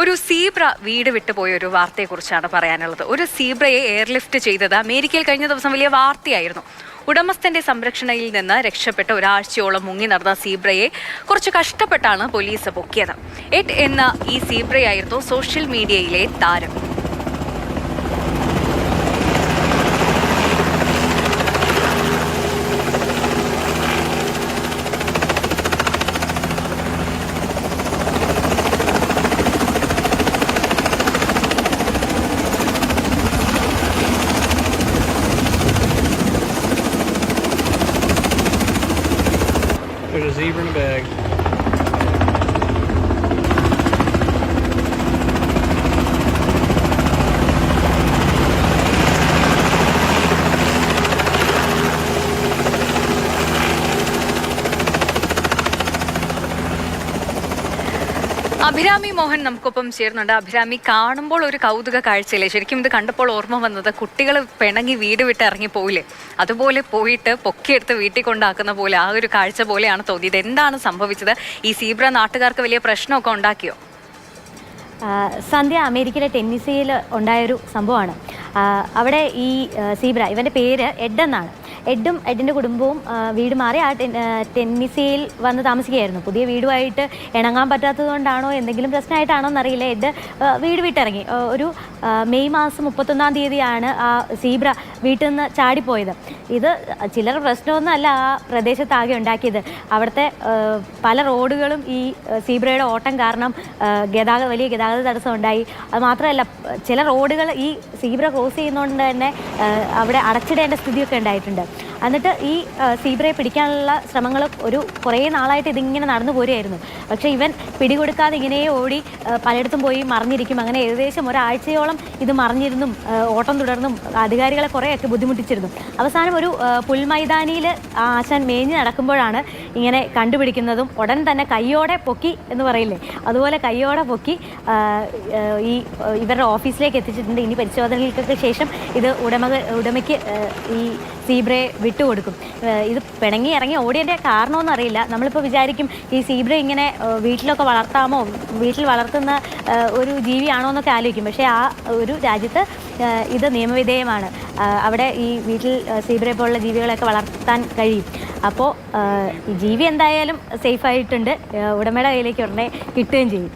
ഒരു സീബ്ര വീട് വിട്ടുപോയ ഒരു വാർത്തയെക്കുറിച്ചാണ് പറയാനുള്ളത്. ഒരു സീബ്രയെ എയർലിഫ്റ്റ് ചെയ്തത് അമേരിക്കയിൽ കഴിഞ്ഞ ദിവസം വലിയ വാർത്തയായിരുന്നു. ഉടമസ്ഥന്റെ സംരക്ഷണയിൽ നിന്ന് രക്ഷപ്പെട്ട ഒരാഴ്ചയോളം മുങ്ങി നടന്ന സീബ്രയെ കുറച്ച് കഷ്ടപ്പെട്ടാണ് പോലീസ് പൊക്കിയത്. എഡ് എന്ന ഈ സീബ്രയായിരുന്നു സോഷ്യൽ മീഡിയയിലെ താരം. There's a zebra in a bag. Abhirami Mohan നമുക്കൊപ്പം ചേർന്നുണ്ട്. അഭിരാമി, കാണുമ്പോൾ ഒരു കൗതുക കാഴ്ചയില്ലേ? ശരിക്കും ഇത് കണ്ടപ്പോൾ ഓർമ്മ വന്നത് കുട്ടികൾ പിണങ്ങി വീട് വിട്ട് ഇറങ്ങി പോയില്ലേ, അതുപോലെ പോയിട്ട് പൊക്കിയെടുത്ത് വീട്ടിൽ കൊണ്ടാക്കുന്ന പോലെ ആ ഒരു കാഴ്ച പോലെയാണ് തോന്നിയത്. എന്താണ് സംഭവിച്ചത്? ഈ സീബ്ര നാട്ടുകാർക്ക് വലിയ പ്രശ്നമൊക്കെ ഉണ്ടാക്കിയോ? സന്ധ്യ, അമേരിക്കയിലെ ടെന്നീസിയിൽ ഉണ്ടായൊരു സംഭവമാണ്. അവിടെ ഈ സീബ്ര, ഇവൻ്റെ പേര് എഡ് എന്നാണ്. എഡും എഡിൻ്റെ കുടുംബവും വീട് മാറി ആ ടെന്നീസിയിൽ വന്ന് താമസിക്കുകയായിരുന്നു. പുതിയ വീടുമായിട്ട് ഇണങ്ങാൻ പറ്റാത്തത് കൊണ്ടാണോ എന്തെങ്കിലും പ്രശ്നമായിട്ടാണോ എന്നറിയില്ല, എഡ് വീട് വിട്ടിറങ്ങി. ഒരു മെയ് മാസം 31-ാം തീയതിയാണ് ആ സീബ്ര വീട്ടിൽ നിന്ന് ചാടിപ്പോയത്. ഇത് ചില്ലറ പ്രശ്നമൊന്നും അല്ല ആ പ്രദേശത്താകെ ഉണ്ടാക്കിയത്. അവിടുത്തെ പല റോഡുകളും ഈ സീബ്രയുടെ ഓട്ടം കാരണം വലിയ ഗതാഗത തടസ്സം ഉണ്ടായി. അത് മാത്രമല്ല, ചില റോഡുകൾ ഈ സീബ്ര ക്രോസ് ചെയ്യുന്നതുകൊണ്ട് തന്നെ അവിടെ അടച്ചിടേണ്ട സ്ഥിതിയൊക്കെ ഉണ്ടായിട്ടുണ്ട്. എന്നിട്ട് ഈ സീബ്രയെ പിടിക്കാനുള്ള ശ്രമങ്ങൾ കുറേ നാളായിട്ട് ഇതിങ്ങനെ നടന്നു പോരുമായിരുന്നു. പക്ഷേ ഇവൻ പിടികൊടുക്കാതെ ഇങ്ങനെ ഓടി പലയിടത്തും പോയി മറിഞ്ഞിരിക്കും. അങ്ങനെ ഏകദേശം ഒരാഴ്ചയോളം ഇത് മറിഞ്ഞിരുന്നും ഓട്ടം തുടർന്നും അധികാരികളെ കുറേയൊക്കെ ബുദ്ധിമുട്ടിച്ചിരുന്നു. അവസാനം ഒരു പുൽമൈതാനിയിൽ ആശാൻ മേഞ്ഞ് നടക്കുമ്പോഴാണ് ഇങ്ങനെ കണ്ടുപിടിക്കുന്നതും. ഉടൻ തന്നെ കയ്യോടെ പൊക്കി എന്ന് പറയില്ലേ, അതുപോലെ കയ്യോടെ പൊക്കി ഈ ഇവരുടെ ഓഫീസിലേക്ക് എത്തിച്ചിട്ടുണ്ട്. ഇനി പരിശോധനകൾക്കൊക്കെ ശേഷം ഇത് ഉടമയ്ക്ക് ഈ സീബ്രയെ വിട്ടുകൊടുക്കും. ഇത് പിണങ്ങി ഇറങ്ങി ഓടിയതിൻ്റെ കാരണമൊന്നും അറിയില്ല. നമ്മളിപ്പോൾ വിചാരിക്കും ഈ സീബ്ര ഇങ്ങനെ വീട്ടിലൊക്കെ വളർത്താമോ, വീട്ടിൽ വളർത്തുന്ന ഒരു ജീവിയാണോ എന്നൊക്കെ ആലോചിക്കും. പക്ഷേ ആ ഒരു രാജ്യത്ത് ഇത് നിയമവിധേയമാണ്. അവിടെ ഈ വീട്ടിൽ സീബ്രയെ പോലുള്ള ജീവികളെയൊക്കെ വളർത്താൻ കഴിയും. അപ്പോൾ ഈ ജീവി എന്തായാലും സേഫായിട്ടുണ്ട്. ഉടമയുടെ കയ്യിലേക്ക് ഉടനെ കിട്ടുകയും ചെയ്യും.